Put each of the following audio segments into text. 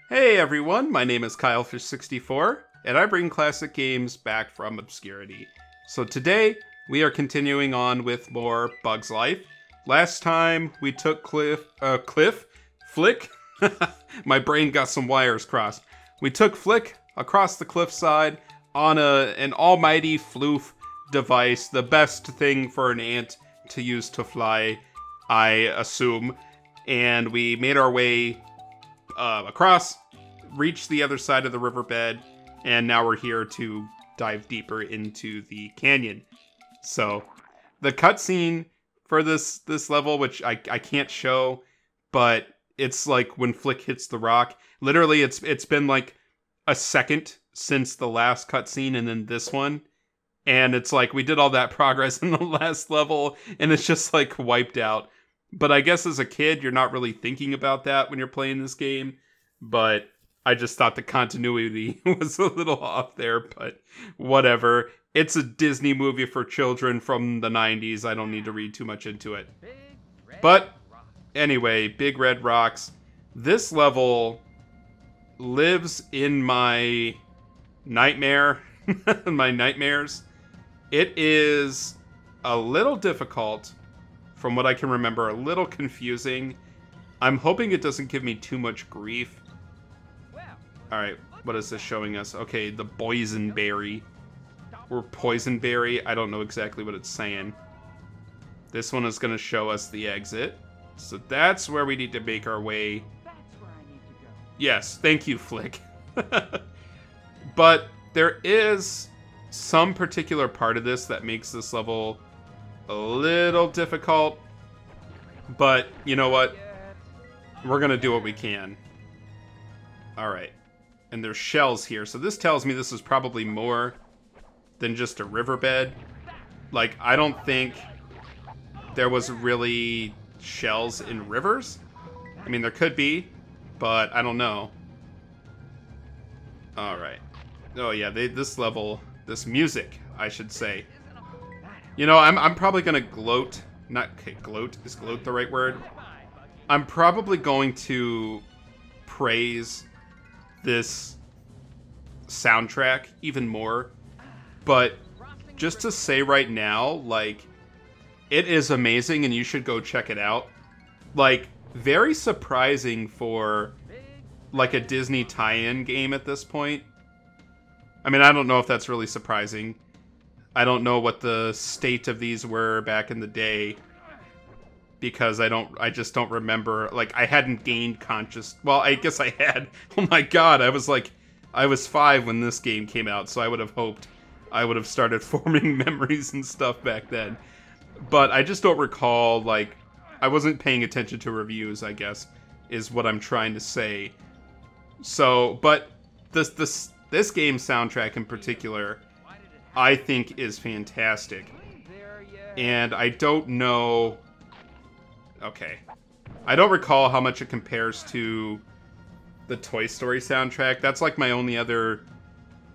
Hey everyone, my name is KyleFish64, and I bring classic games back from obscurity. So today, we are continuing on with more Bug's Life. Last time, we took Flik? My brain got some wires crossed. We took Flik across the cliffside on an almighty floof device, the best thing for an ant to use to fly, I assume. And we made our way across, reached the other side of the riverbed, and now we're here to dive deeper into the canyon. So, the cutscene for this level, which I can't show, but it's like when Flik hits the rock. Literally, it's been like a second since the last cutscene and then this one. And it's like, we did all that progress in the last level, and it's just like wiped out. But I guess as a kid, you're not really thinking about that when you're playing this game. But I just thought the continuity was a little off there, but whatever. It's a Disney movie for children from the 90s. I don't need to read too much into it. But anyway, Big Red Rocks. This level lives in my nightmare, my nightmares. It is a little difficult. From what I can remember, a little confusing. I'm hoping it doesn't give me too much grief. Alright, what is this showing us? Okay, the boysenberry. Or poisonberry. I don't know exactly what it's saying. This one is going to show us the exit. So that's where we need to make our way. Yes, thank you, Flik. But there is some particular part of this that makes this level a little difficult, but you know what? We're gonna do what we can. Alright. And there's shells here, so this tells me this is probably more than just a riverbed. Like, I don't think there was really shells in rivers. I mean, there could be, but I don't know. Alright. Oh yeah, this level, this music, I should say. You know, I'm probably gonna gloat. Not okay, gloat. Is gloat the right word? I'm probably going to praise this soundtrack even more. But just to say right now, like, it is amazing and you should go check it out. Like, very surprising for like a Disney tie-in game at this point. I mean, I don't know if that's really surprising. I don't know what the state of these were back in the day, because I just don't remember. Like, I hadn't gained well, I guess I had. Oh my god, I was 5 when this game came out, so I would have hoped I would have started forming memories and stuff back then. But I just don't recall, like, I wasn't paying attention to reviews, I guess, is what I'm trying to say. So, but this game soundtrack in particular, I think is fantastic. And I don't know... Okay. I don't recall how much it compares to the Toy Story soundtrack. That's like my only other,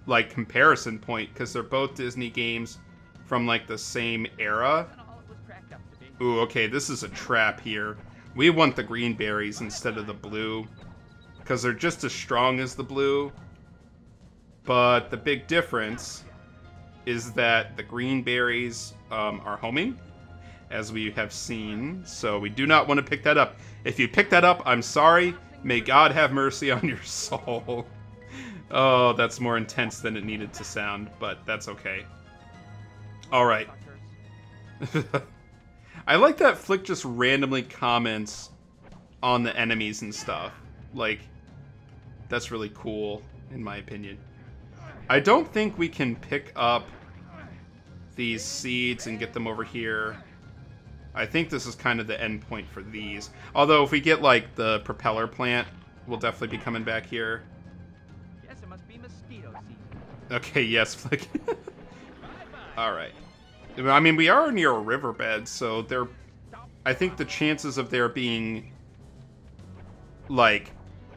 like, comparison point, because they're both Disney games from, like, the same era. Ooh, okay, this is a trap here. We want the green berries instead of the blue, because they're just as strong as the blue. But the big difference is that the green berries are homing, as we have seen, so we do not want to pick that up. If you pick that up, I'm sorry. May God have mercy on your soul. Oh, that's more intense than it needed to sound, but that's okay. Alright. I like that Flik just randomly comments on the enemies and stuff. Like, that's really cool, in my opinion. I don't think we can pick up these seeds and get them over here. I think this is kind of the end point for these. Although if we get, like, the propeller plant, we'll definitely be coming back here. Guess it must be mosquito season. Okay, yes, Flik. Alright. I mean, we are near a riverbed, so there... I think the chances of there being, like,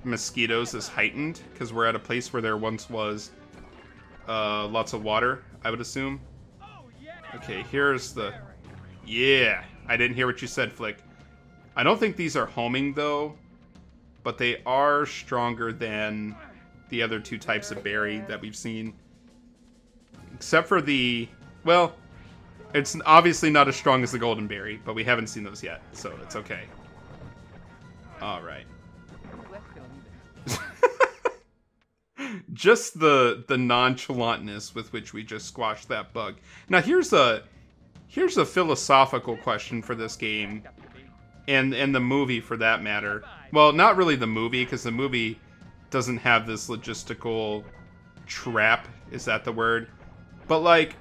mosquitoes is heightened, because we're at a place where there once was lots of water, I would assume. Okay, here's the... Yeah! I didn't hear what you said, Flik. I don't think these are homing, though. but they are stronger than the other two types of berry that we've seen. Except for the... Well, it's obviously not as strong as the golden berry, but we haven't seen those yet, so it's okay. Alright. Just the nonchalantness with which we just squashed that bug. Now here's a philosophical question for this game, and the movie for that matter. Well, not really the movie, because the movie doesn't have this logistical trap, is that the word? But like,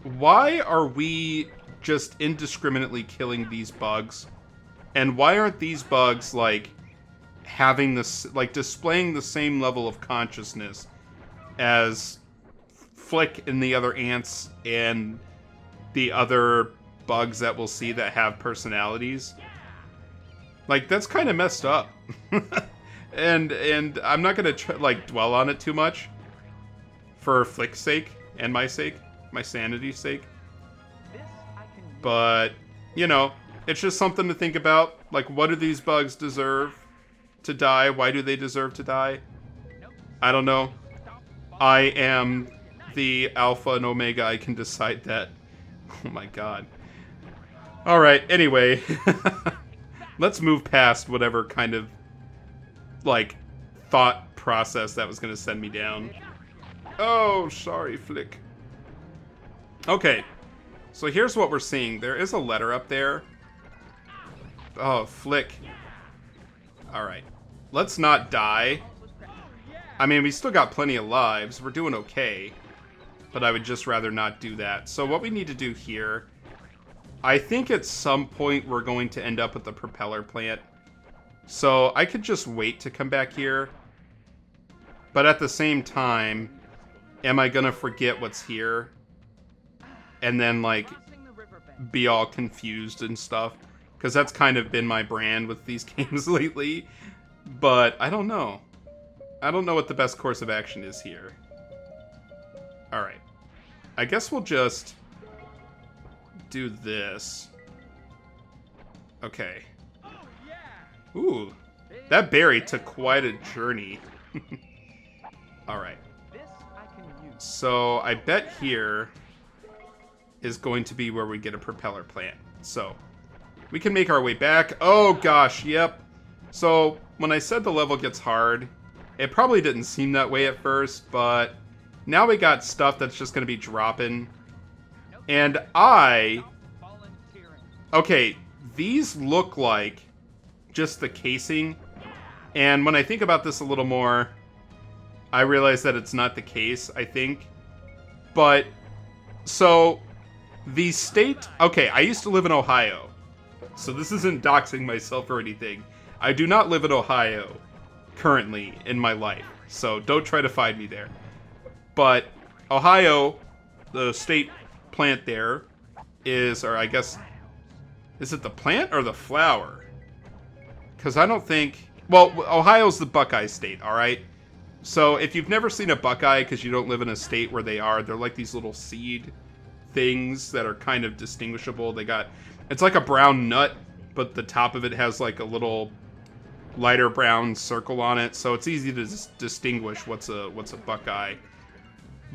why are we just indiscriminately killing these bugs? And why aren't these bugs like having this, like displaying the same level of consciousness as Flik and the other ants and the other bugs that we'll see that have personalities? Like, that's kind of messed up. and I'm not gonna dwell on it too much for Flik's sake and my sake, my sanity's sake. But you know, it's just something to think about. Like, what do these bugs deserve to die? Why do they deserve to die? I don't know. I am the alpha and omega. I can decide that. Oh my god. Alright, anyway. Let's move past whatever kind of, like, thought process that was going to send me down. Oh, sorry, Flik. Okay. So here's what we're seeing. There is a letter up there. Oh, Flik. Alright. Let's not die. I mean, we still got plenty of lives. We're doing okay. But I would just rather not do that. So what we need to do here... I think at some point we're going to end up with the propeller plant. So I could just wait to come back here. But at the same time, am I going to forget what's here? And then, like, be all confused and stuff? Because that's kind of been my brand with these games lately. But I don't know. I don't know what the best course of action is here. Alright. I guess we'll just do this. Okay. Ooh. That berry took quite a journey. Alright. So I bet here is going to be where we get a propeller plant. So we can make our way back. Oh gosh, yep. So when I said the level gets hard, it probably didn't seem that way at first, but now we got stuff that's just going to be dropping. And okay, these look like just the casing. And when I think about this a little more, I realize that it's not the case, I think. But, so, the state... Okay, I used to live in Ohio. So this isn't doxing myself or anything. I do not live in Ohio currently in my life. So don't try to find me there. But Ohio, the state plant there is, or I guess, is it the plant or the flower? Because I don't think... Well, Ohio's the Buckeye state, alright? So if you've never seen a Buckeye because you don't live in a state where they are, they're like these little seed things that are kind of distinguishable. They got... It's like a brown nut, but the top of it has like a little lighter brown circle on it. So it's easy to distinguish what's a Buckeye.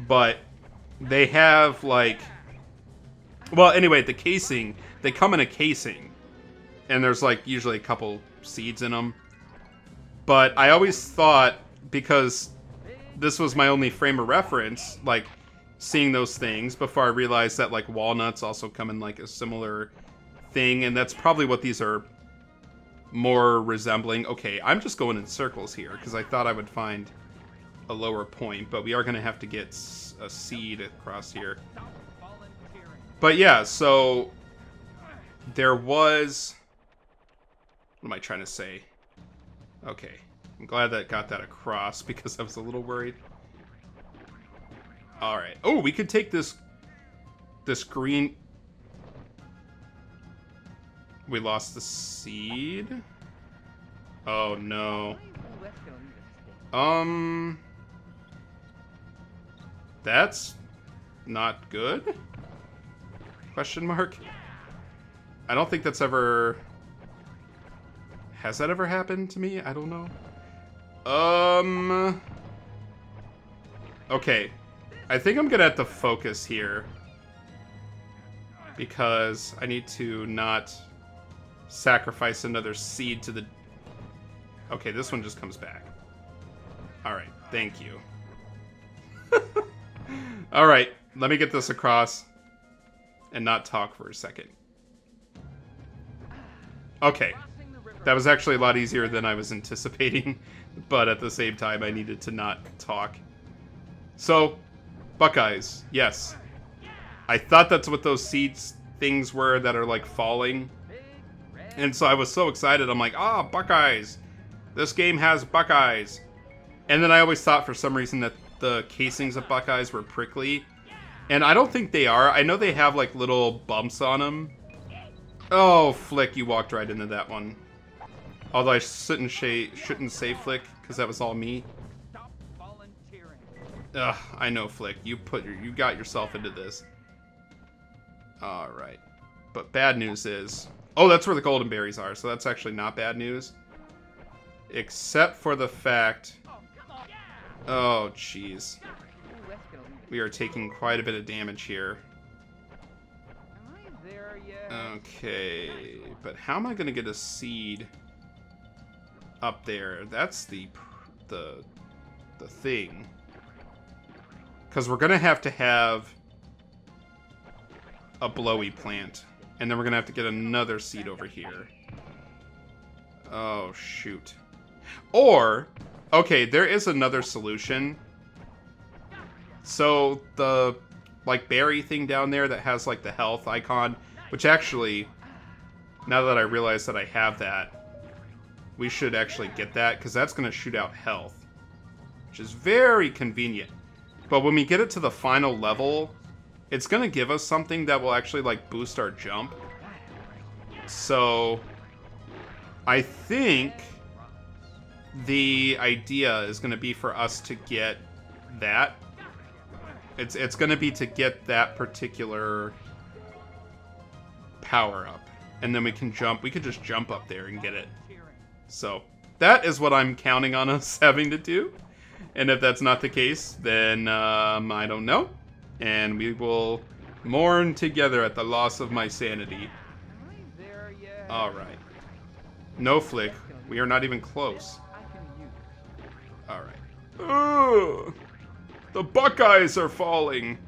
But they have like... Well, anyway, the casing, they come in a casing. And there's like usually a couple seeds in them. But I always thought, because this was my only frame of reference, like seeing those things, before I realized that like walnuts also come in like a similar thing. And that's probably what these are more resembling. Okay, I'm just going in circles here because I thought I would find a lower point. But we are going to have to get a seed across here. But yeah, so there was... What am I trying to say? Okay. I'm glad that got that across because I was a little worried. Alright. Oh, we could take this green... We lost the seed? Oh, no. That's not good? Question mark? I don't think that's ever... Has that ever happened to me? I don't know. Okay. I think I'm gonna have to focus here. Because I need to not sacrifice another seed to the... Okay, this one just comes back. Alright, thank you. Alright, let me get this across. And not talk for a second. Okay. That was actually a lot easier than I was anticipating. But at the same time, I needed to not talk. So, Buckeyes, yes. I thought that's what those seeds things were that are like falling. And so I was so excited. I'm like, ah, Buckeyes. This game has Buckeyes. And then I always thought for some reason that the casings of Buckeyes were prickly. And I don't think they are. I know they have like little bumps on them. Oh, Flik, you walked right into that one. Although I shouldn't say Flik, because that was all me. Ugh, I know, Flik. You got yourself into this. Alright. But bad news is... Oh, that's where the golden berries are, so that's actually not bad news. Except for the fact... Oh, jeez. We are taking quite a bit of damage here. Okay, but how am I going to get a seed up there? That's the thing. Because we're going to have a blowy plant. And then we're going to have to get another seed over here. Oh, shoot. Or, okay, there is another solution. So, the, like, berry thing down there that has, like, the health icon, which actually, now that I realize that I have that, we should actually get that, because that's going to shoot out health, which is very convenient. But when we get it to the final level, it's going to give us something that will actually, like, boost our jump. So, I think the idea is going to be for us to get that. It's going to be to get that particular power up. And then we can jump. We could just jump up there and get it. So, that is what I'm counting on us having to do. And if that's not the case, then I don't know. And we will mourn together at the loss of my sanity. Alright. No, Flik. We are not even close. Alright. Ugh! The Buckeyes are falling!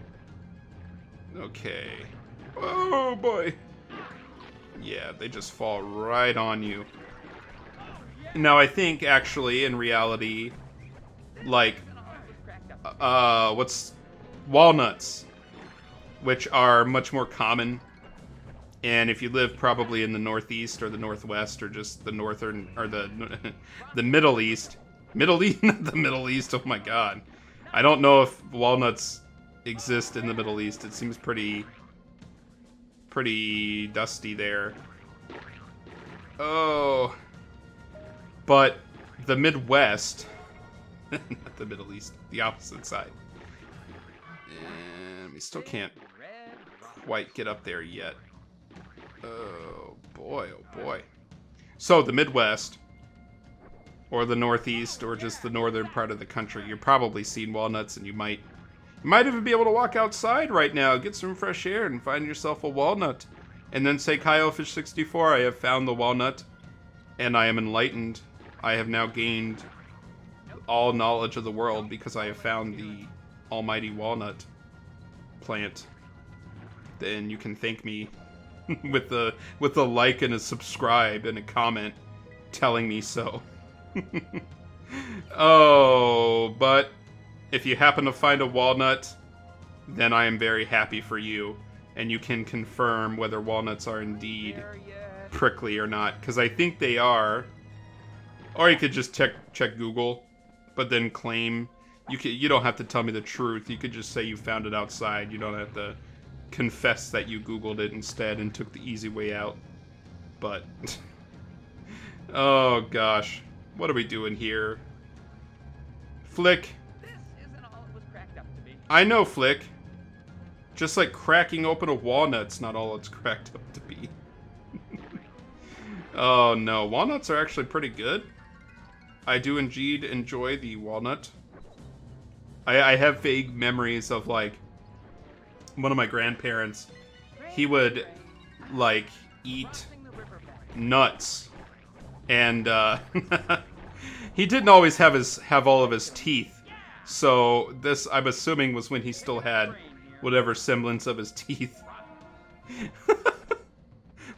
Okay. Oh, boy. Yeah, they just fall right on you. Now, I think, actually, in reality, like, what's... walnuts, which are much more common. And if you live probably in the Northeast or the Northwest or just the Northern, or the Middle East. Middle East? Not the Middle East, oh my god. I don't know if walnuts exist in the Middle East. It seems pretty dusty there. Oh. But the Midwest, not the Middle East, the opposite side. And we still can't quite get up there yet. Oh boy, oh boy. So the Midwest, or the Northeast, or just the northern part of the country, you're probably seeing walnuts, and you might even be able to walk outside right now, get some fresh air, and find yourself a walnut. And then say, KyoFish64, I have found the walnut, and I am enlightened. I have now gained all knowledge of the world because I have found the almighty walnut plant. Then you can thank me with a like and a subscribe and a comment telling me so. Oh, but if you happen to find a walnut, then I am very happy for you, and you can confirm whether walnuts are indeed prickly or not, because I think they are. Or you could just check Google, but then claim. You don't have to tell me the truth. You could just say you found it outside. You don't have to confess that you Googled it instead and took the easy way out. But oh gosh, what are we doing here? Flik. I know, Flik. Just like cracking open a walnut's not all it's cracked up to be. Oh no, walnuts are actually pretty good. I do indeed enjoy the walnut. I have vague memories of, like, one of my grandparents. He would, like, eat nuts. And, he didn't always have all of his teeth. So this, I'm assuming, was when he still had whatever semblance of his teeth.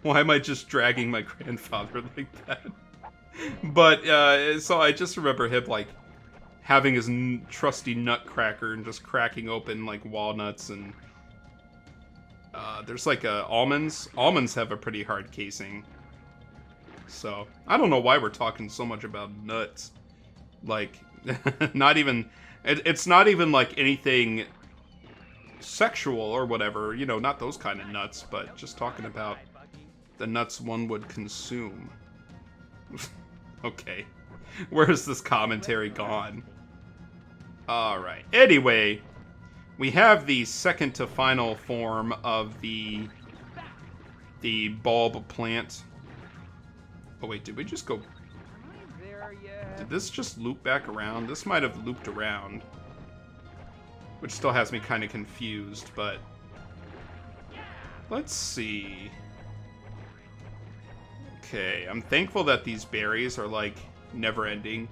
Why am I just dragging my grandfather like that? But, so I just remember him, like, having his trusty nutcracker and just cracking open, like, walnuts and... there's, like, almonds. Almonds have a pretty hard casing. So, I don't know why we're talking so much about nuts. Like, not even... It's not even, like, anything sexual or whatever. You know, not those kind of nuts, but just talking about the nuts one would consume. Okay. Where has this commentary gone? Alright. Anyway, we have the second to final form of the bulb plant. Oh wait, did we just go... Did this just loop back around? This might have looped around. Which still has me kind of confused, but... Let's see... Okay, I'm thankful that these berries are, like, never-ending.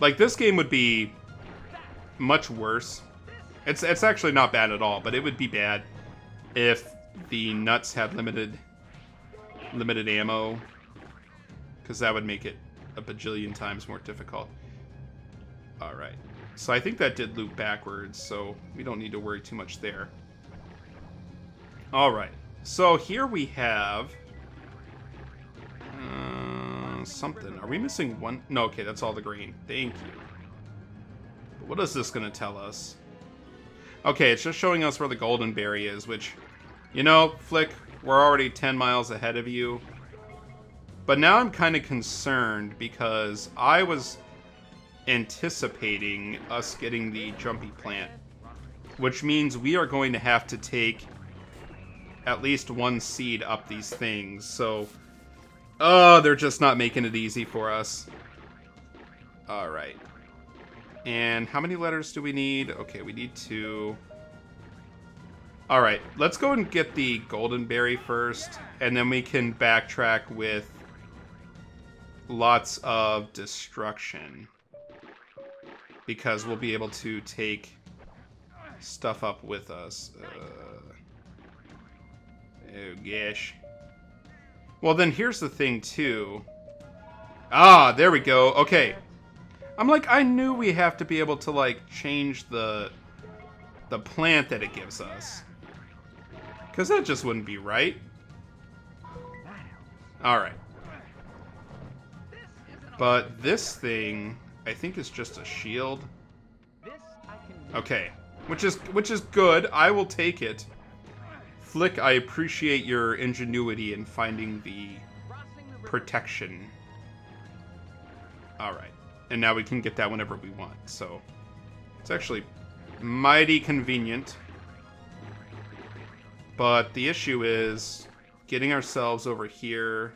Like, this game would be much worse. It's actually not bad at all, but it would be bad if the nuts had limited ammo. Because that would make it a bajillion times more difficult. Alright. So I think that did loop backwards, so we don't need to worry too much there. Alright. So here we have... something. Are we missing one? No, okay, that's all the green. Thank you. But what is this going to tell us? Okay, it's just showing us where the golden berry is, which, you know, Flik, we're already 10 miles ahead of you. But now I'm kind of concerned because I was anticipating us getting the jumpy plant, which means we are going to have to take at least one seed up these things, so... Oh, they're just not making it easy for us. Alright. And how many letters do we need? Okay, we need 2. Alright, let's go and get the golden berry first, and then we can backtrack with lots of destruction. Because we'll be able to take stuff up with us. Oh, gosh. Well, then here's the thing, too. Ah, there we go. Okay. I'm like, I knew we have to be able to, like, change the plant that it gives us. Because that just wouldn't be right. Alright. But this thing, I think, is just a shield. Okay. Which is good. I will take it. Flik, I appreciate your ingenuity in finding the protection. Alright. And now we can get that whenever we want, so... It's actually mighty convenient. But the issue is getting ourselves over here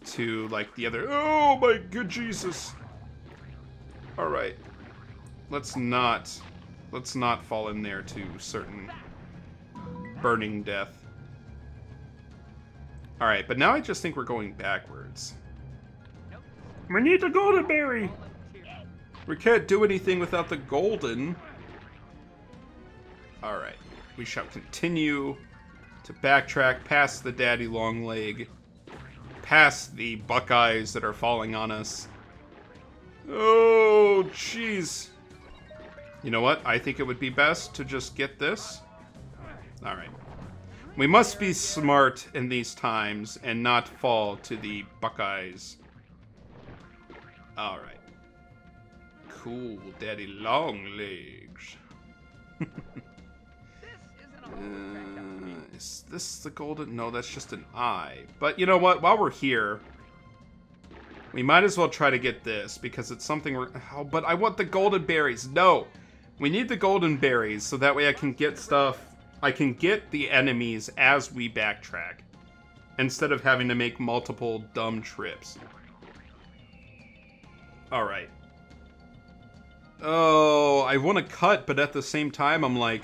to, like, the other... Oh my good Jesus! Alright. Let's not fall in there to certain... burning death. Alright, but now I just think we're going backwards. We need the golden berry! We can't do anything without the golden. Alright, we shall continue to backtrack past the daddy long leg, past the buckeyes that are falling on us. Oh, jeez. You know what? I think it would be best to just get this. Alright. We must be smart in these times and not fall to the buckeyes. Alright. Cool, daddy long legs. Is this the golden? No, that's just an eye. But you know what? While we're here, we might as well try to get this because it's something we're... Oh, but I want the golden berries. No! We need the golden berries so that way I can get stuff... I can get the enemies as we backtrack, instead of having to make multiple dumb trips. Alright. Oh, I want to cut, but at the same time, I'm like,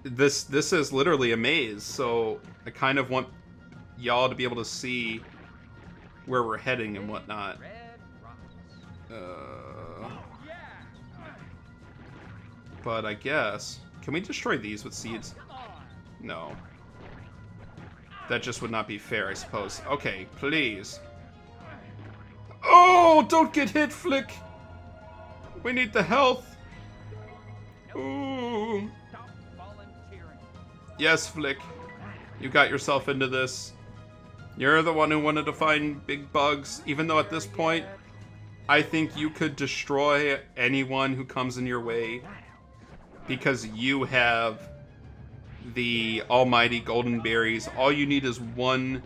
this is literally a maze, so I kind of want y'all to be able to see where we're heading and whatnot. But I guess... Can we destroy these with seeds? No. That just would not be fair, I suppose. Okay, please. Oh, don't get hit, Flik! We need the health! Ooh. Yes, Flik. You got yourself into this. You're the one who wanted to find big bugs, even though at this point, I think you could destroy anyone who comes in your way. Because you have the almighty golden berries. All you need is one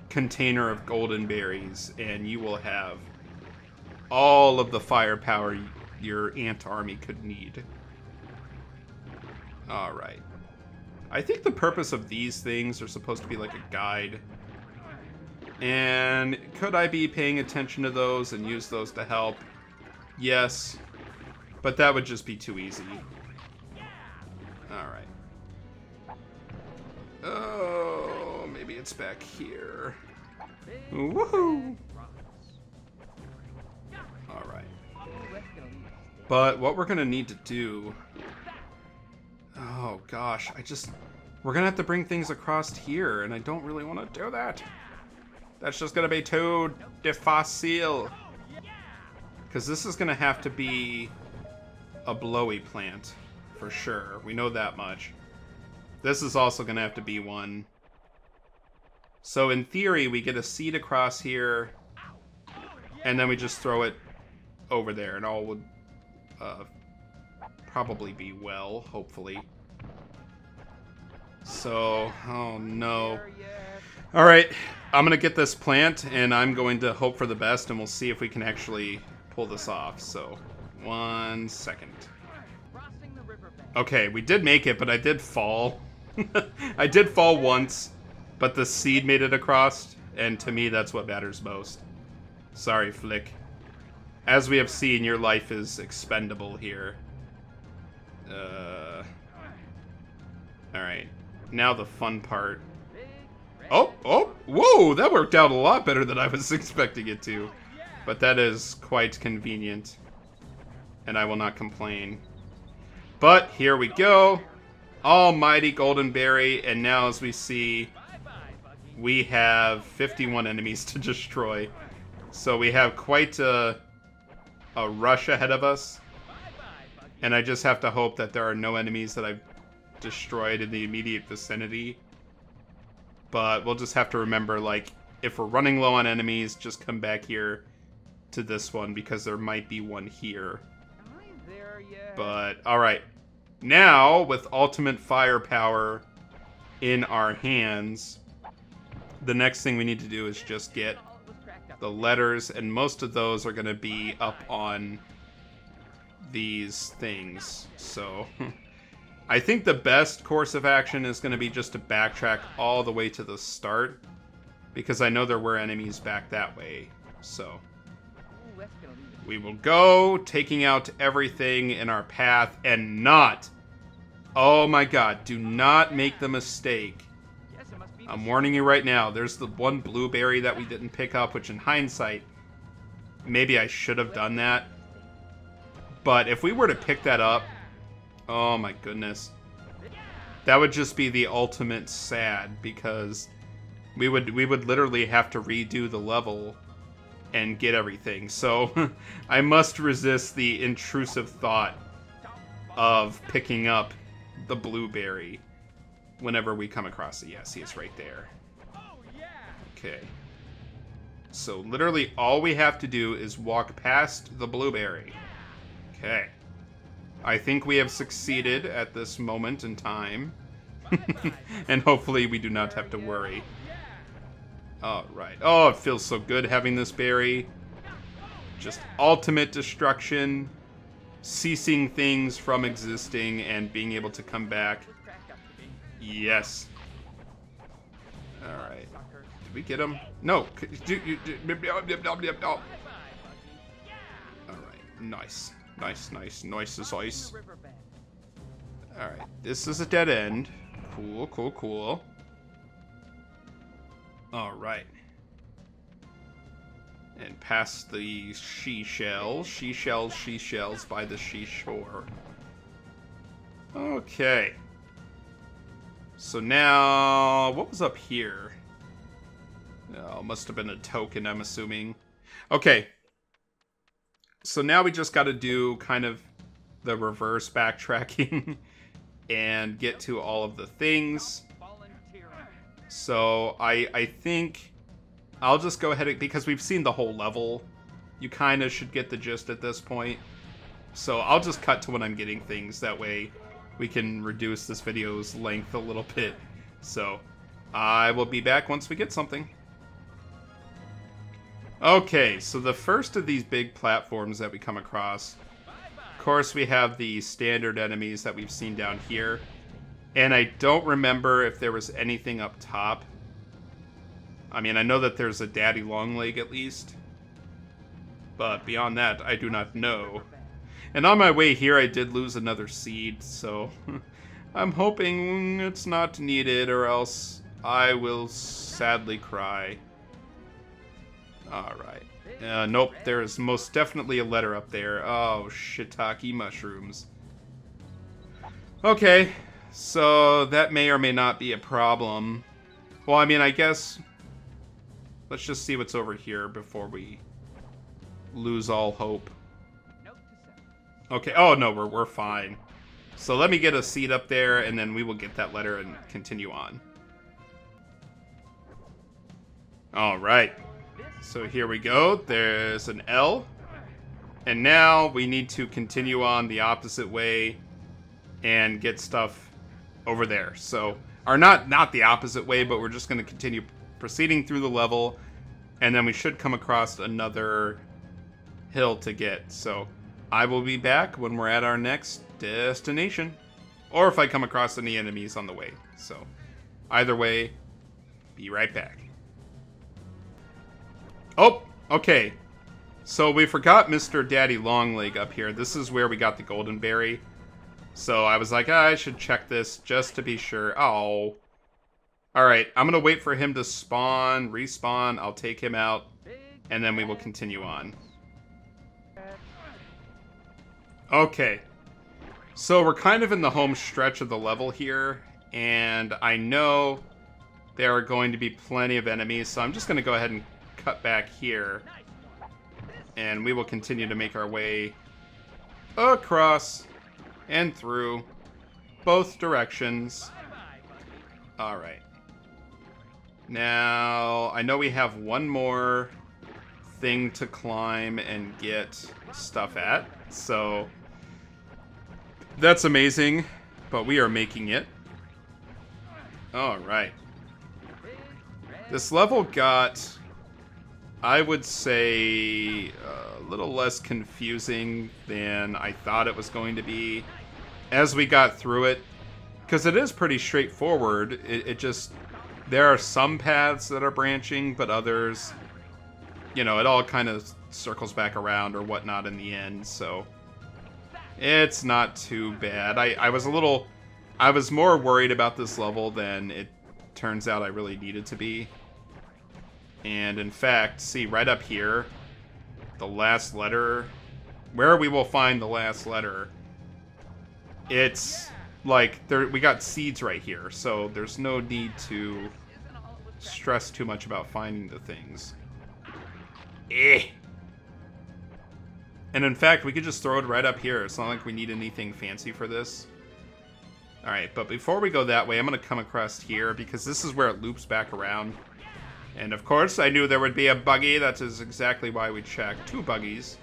container of golden berries, and you will have all of the firepower your ant army could need. Alright. I think the purpose of these things are supposed to be like a guide. And could I be paying attention to those and use those to help? Yes. But that would just be too easy. Alright. Oh, maybe it's back here. Woohoo! Alright. But what we're gonna need to do... Oh gosh, we're gonna have to bring things across here, and I don't really want to do that. That's just gonna be too difficile. Because this is gonna have to be a blowy plant. For sure. We know that much. This is also going to have to be one. So in theory, we get a seed across here. And then we just throw it over there. And all would probably be well, hopefully. So, oh no. Alright, I'm going to get this plant. And I'm going to hope for the best. And we'll see if we can actually pull this off. So, 1 second. Okay, we did make it, but I did fall. I did fall once, but the seed made it across, and to me, that's what matters most. Sorry, Flik. As we have seen, your life is expendable here. Alright. Now the fun part. Oh, whoa! That worked out a lot better than I was expecting it to. But that is quite convenient. And I will not complain. But here we go. Almighty golden berry. And now as we see, we have 51 enemies to destroy. So we have quite a rush ahead of us. And I just have to hope that there are no enemies that I've destroyed in the immediate vicinity. But we'll just have to remember, like, if we're running low on enemies, just come back here to this one because there might be one here. But, alright. Now, with ultimate firepower in our hands, the next thing we need to do is just get the letters, and most of those are going to be up on these things. So, I think the best course of action is going to be just to backtrack all the way to the start, because I know there were enemies back that way. So, we will go, taking out everything in our path, and not, oh my god, do not make the mistake. I'm warning you right now, there's the one blueberry that we didn't pick up, which in hindsight, maybe I should have done that. But if we were to pick that up, oh my goodness, that would just be the ultimate sad, because we would literally have to redo the level and get everything. So I must resist the intrusive thought of picking up the blueberry whenever we come across it. Yeah, see, it's right there. Okay. So literally all we have to do is walk past the blueberry. Okay. I think we have succeeded at this moment in time. And hopefully we do not have to worry. Alright. Oh, it feels so good having this berry. Just ultimate destruction. Ceasing things from existing and being able to come back. Yes. Alright. Did we get him? No. Nice. Nice, nice. Nice as ice. Riverbed. Alright, this is a dead end. Cool, cool, cool. Alright. And past the she-shells by the she-shore. Okay. So now, what was up here? Oh, must have been a token, I'm assuming. Okay. So now we just got to do kind of the reverse backtracking and get to all of the things. So I think I'll just go ahead, because we've seen the whole level. You kind of should get the gist at this point. So I'll just cut to when I'm getting things. That way we can reduce this video's length a little bit. So I will be back once we get something. Okay, so the first of these big platforms that we come across, of course we have the standard enemies that we've seen down here. And I don't remember if there was anything up top. I mean, I know that there's a daddy long leg at least. But beyond that, I do not know. And on my way here, I did lose another seed, so I'm hoping it's not needed, or else I will sadly cry. Alright. Nope, there is most definitely a letter up there. Oh, shiitake mushrooms. Okay, so that may or may not be a problem. Well, I mean, I guess let's just see what's over here before we lose all hope. Okay, oh no, we're fine. So let me get a seat up there, and then we will get that letter and continue on. Alright. So here we go. There's an L. And now we need to continue on the opposite way and get stuff over there. So, or not the opposite way, but we're just going to continue proceeding through the level, and then we should come across another hill to get. So I will be back when we're at our next destination, or if I come across any enemies on the way. So either way, be right back. Oh, okay. So we forgot Mr. Daddy Longleg up here. This is where we got the golden berry. So I was like, I should check this just to be sure. Oh. Alright, I'm going to wait for him to spawn, respawn. I'll take him out, and then we will continue on. Okay. So we're kind of in the home stretch of the level here, and I know there are going to be plenty of enemies, so I'm just going to go ahead and cut back here, and we will continue to make our way across and through both directions. Alright. Now, I know we have one more thing to climb and get stuff at, so that's amazing, but we are making it. Alright. This level got, I would say, a little less confusing than I thought it was going to be as we got through it, because it is pretty straightforward. It just, there are some paths that are branching, but others, you know, it all kind of circles back around or whatnot in the end, so it's not too bad. I was more worried about this level than it turns out I really needed to be. And in fact, see right up here, the last letter, where we will find the last letter, it's like, we got seeds right here, so there's no need to stress too much about finding the things. And in fact, we could just throw it right up here. It's not like we need anything fancy for this. Alright, but before we go that way, I'm going to come across here, because this is where it loops back around. And of course, I knew there would be a buggy. That is exactly why we checked. 2 buggies.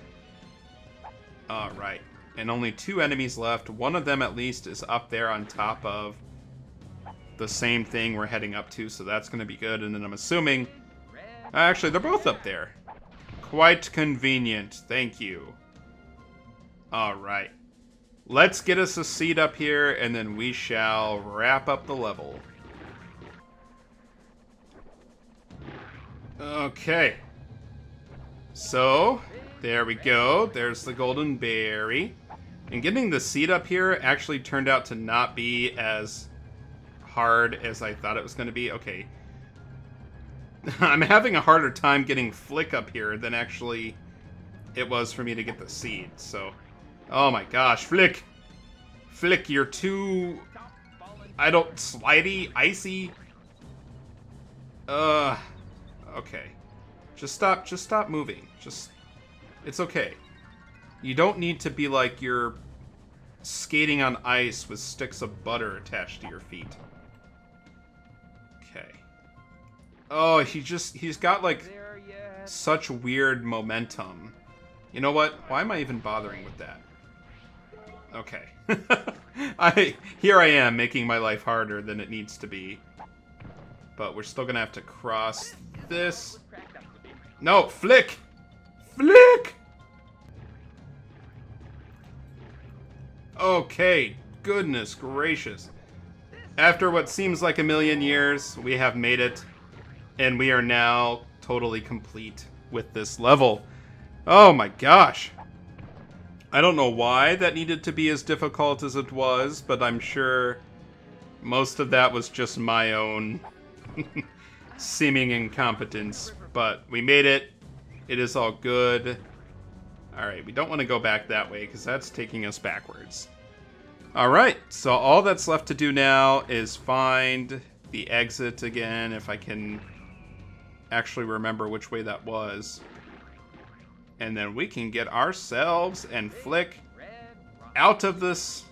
Alright. And only 2 enemies left. One of them, at least, is up there on top of the same thing we're heading up to, so that's going to be good. And then I'm assuming... Actually, they're both up there. Quite convenient. Thank you. Alright. Let's get us a seat up here, and then we shall wrap up the level. Okay. So, There we go. There's the golden berry. And getting the seed up here actually turned out to not be as hard as I thought it was going to be. Okay. I'm having a harder time getting Flik up here than actually it was for me to get the seed. So, oh my gosh, Flik. Flik, you're too... slidey, icy. Okay. Just stop moving. It's okay. You don't need to be like you're skating on ice with sticks of butter attached to your feet. Okay. Oh, he's got like such weird momentum. You know what? Why am I even bothering with that? Okay. Here I am making my life harder than it needs to be. But we're still gonna have to cross this. No, Flik! Flik! Okay, goodness gracious. After what seems like a million years, we have made it. And we are now totally complete with this level. Oh my gosh. I don't know why that needed to be as difficult as it was, but I'm sure most of that was just my own seeming incompetence. But we made it. It is all good. Alright, we don't want to go back that way because that's taking us backwards. Alright, so all that's left to do now is find the exit again, if I can actually remember which way that was. And then we can get ourselves and Flik out of this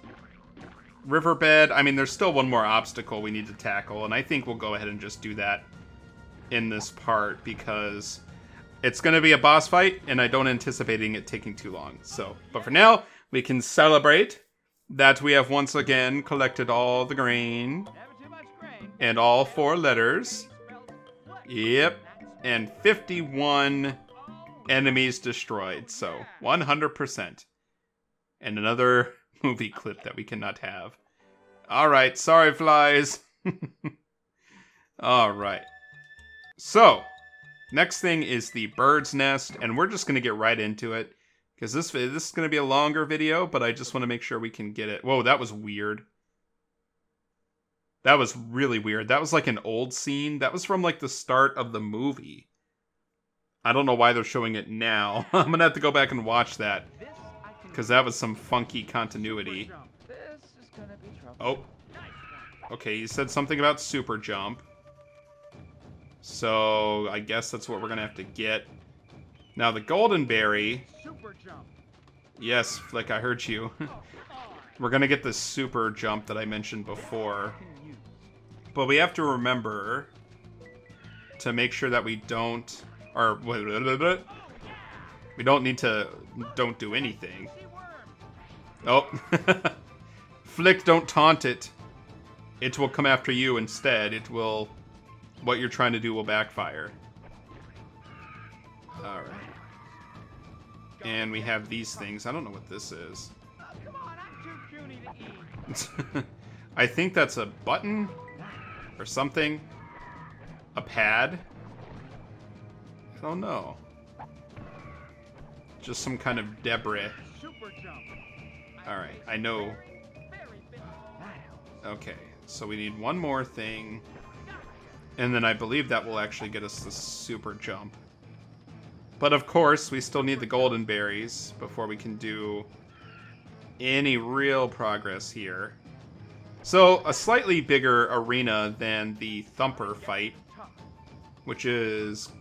riverbed. I mean, there's still one more obstacle we need to tackle, and I think we'll go ahead and just do that in this part because it's going to be a boss fight, and I don't anticipating it taking too long. So, but for now, we can celebrate that we have once again collected all the grain and all 4 letters. Yep, and 51 enemies destroyed, so 100%. And another movie clip that we cannot have. Alright, sorry flies. Alright. So, next thing is the bird's nest, and we're just going to get right into it. Because this is going to be a longer video, but I just want to make sure we can get it. Whoa, that was weird. That was really weird. That was like an old scene. That was from like the start of the movie. I don't know why they're showing it now. I'm going to have to go back and watch that. Because that was some funky continuity. Oh. Okay, you said something about super jump. So, I guess that's what we're going to have to get. Now, the golden berry... Yes, Flik, I heard you. We're going to get this super jump that I mentioned before. But we have to remember to make sure that we don't... Or, we don't need to... Don't do anything. Oh. Flik, don't taunt it. It will come after you instead. It will... What you're trying to do will backfire. Alright. And we have these things. I don't know what this is. I think that's a button or something. A pad. I don't know. Just some kind of debris. Alright, I know. Okay, so we need one more thing. And then I believe that will actually get us the super jump. But of course, we still need the golden berries before we can do any real progress here. So, a slightly bigger arena than the Thumper fight, which is,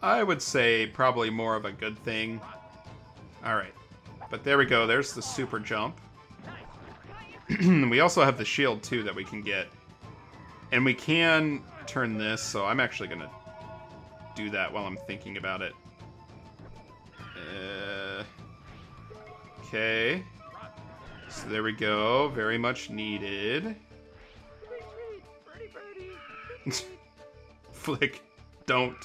I would say, probably more of a good thing. Alright, but there we go, there's the super jump. We also have the shield, too, that we can get. And we can turn this, so I'm actually going to do that while I'm thinking about it. Okay. So there we go. Very much needed. Flik, don't.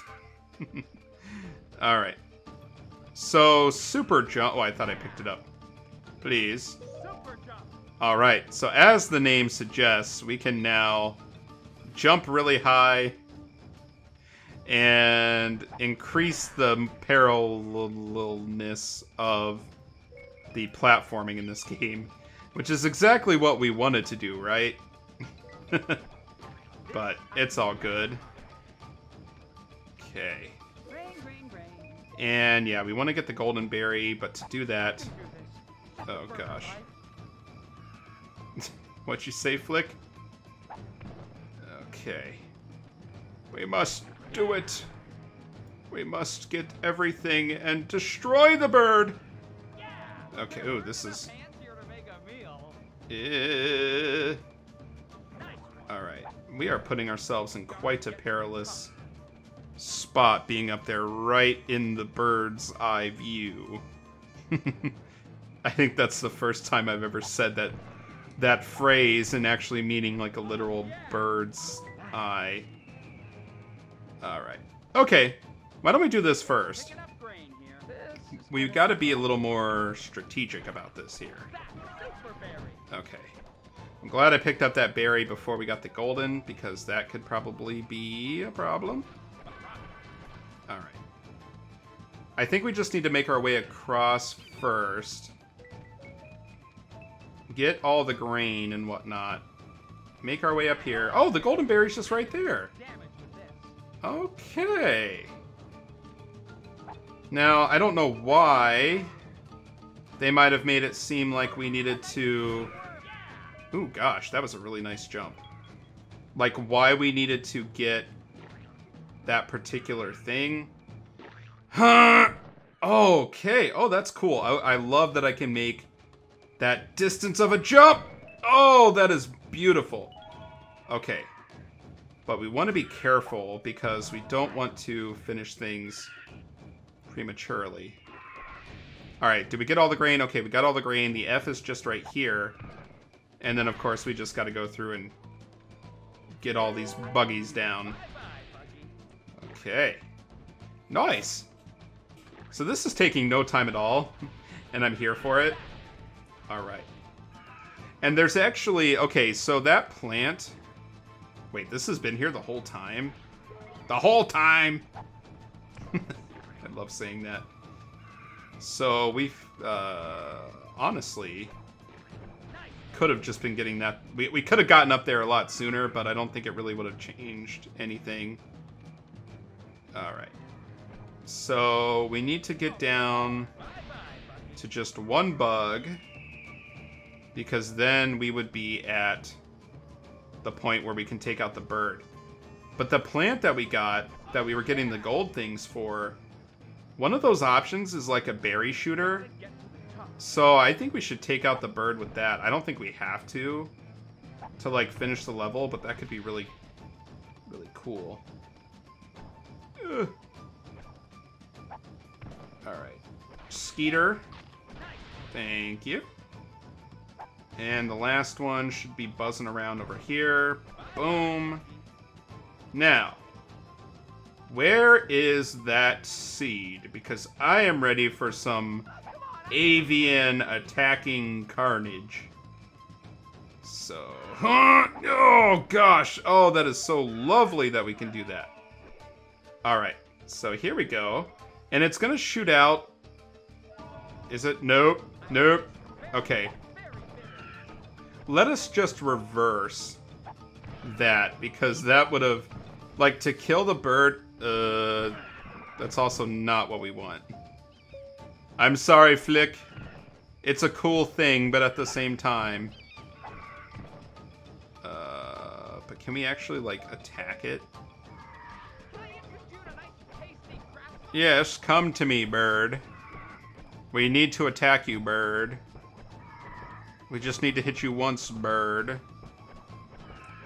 Alright. So, super jump. Oh, I thought I picked it up. Please. Alright, so as the name suggests, we can now jump really high and increase the parallelness of the platforming in this game, which is exactly what we wanted to do, right? But it's all good. Okay. And yeah, we want to get the golden berry, but to do that... Oh gosh. What'd you say, Flik? Okay. We must do it. We must get everything and destroy the bird. Okay, ooh, this is... Alright. We are putting ourselves in quite a perilous spot, being up there right in the bird's eye view. I think that's the first time I've ever said that phrase and actually meaning like a literal bird's eye. Alright. Okay. Why don't we do this first? We've got to be a little more strategic about this here. Okay. I'm glad I picked up that berry before we got the golden, because that could probably be a problem. Alright. I think we just need to make our way across first. Get all the grain and whatnot. Make our way up here. Oh, the golden berry's just right there. Okay. Now, I don't know why they might have made it seem like we needed to... Ooh, gosh, that was a really nice jump. Like, why we needed to get that particular thing. Huh? Okay. Oh, that's cool. I love that I can make that distance of a jump. Oh, that is beautiful. Okay. But we want to be careful because we don't want to finish things prematurely. Alright, did we get all the grain? Okay, we got all the grain. The F is just right here. And then, of course, we just got to go through and get all these buggies down. Okay. Nice. So this is taking no time at all, and I'm here for it. Alright. And there's actually... Okay, so that plant... Wait, this has been here the whole time? The whole time! I love saying that. So we've, honestly... could have just been getting that... We could have gotten up there a lot sooner, but I don't think it really would have changed anything. Alright. So we need to get down to just one bug, because then we would be at the point where we can take out the bird. But the plant that we got, that we were getting the gold things for, one of those options is like a berry shooter. So I think we should take out the bird with that. I don't think we have to like finish the level, but that could be really, really cool. Ugh. Alright. Skeeter. Thank you. And the last one should be buzzing around over here. Boom. Now, where is that seed? Because I am ready for some avian attacking carnage. So, oh gosh. Oh, that is so lovely that we can do that. Alright, so here we go. And it's gonna shoot out. Is it? Nope. Nope. Okay. Let us just reverse that, because that would have... Like, to kill the bird, that's also not what we want. I'm sorry, Flik. It's a cool thing, but at the same time... but can we actually, like, attack it? Yes, come to me, bird. We need to attack you, bird. We just need to hit you once, bird.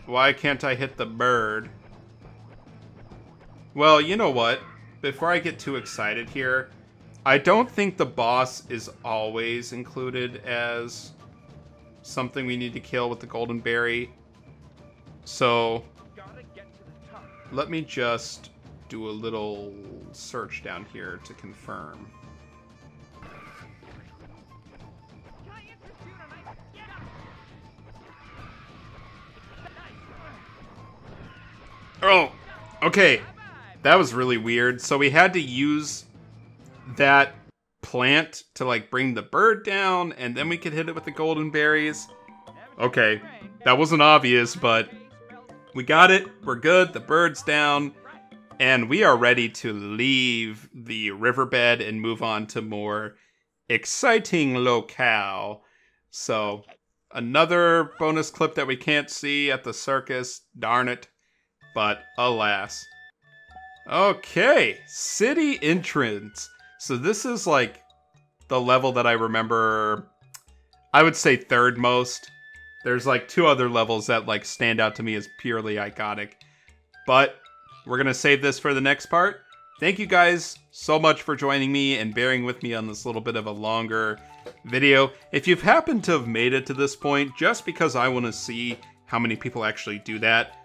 Why can't I hit the bird? Well, you know what? Before I get too excited here, I don't think the boss is always included as something we need to kill with the golden berry. So, let me just do a little search down here to confirm. Oh, okay. That was really weird. So we had to use that plant to like bring the bird down, and then we could hit it with the golden berries. Okay, that wasn't obvious, but we got it. We're good. The bird's down, and we are ready to leave the riverbed and move on to more exciting locale. So another bonus clip that we can't see at the circus. Darn it. But alas. Okay, city entrance. So this is like the level that I remember, I would say third most. There's like 2 other levels that like stand out to me as purely iconic. But we're going to save this for the next part. Thank you guys so much for joining me and bearing with me on this little bit of a longer video. If you've happened to have made it to this point, just because I want to see how many people actually do that,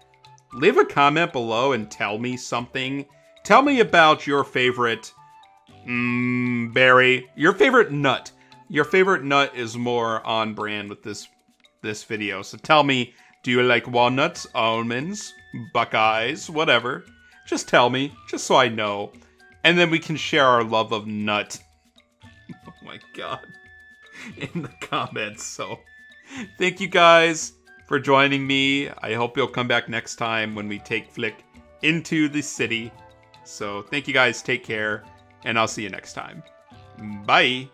leave a comment below and tell me something. Tell me about your favorite berry, your favorite nut. Your favorite nut is more on brand with this video. So tell me, do you like walnuts, almonds, buckeyes, whatever? Just tell me, just so I know. And then we can share our love of nut. Oh my god. In the comments. So thank you guys for joining me. I hope you'll come back next time when we take Flik into the city. So thank you guys, take care, and I'll see you next time. Bye!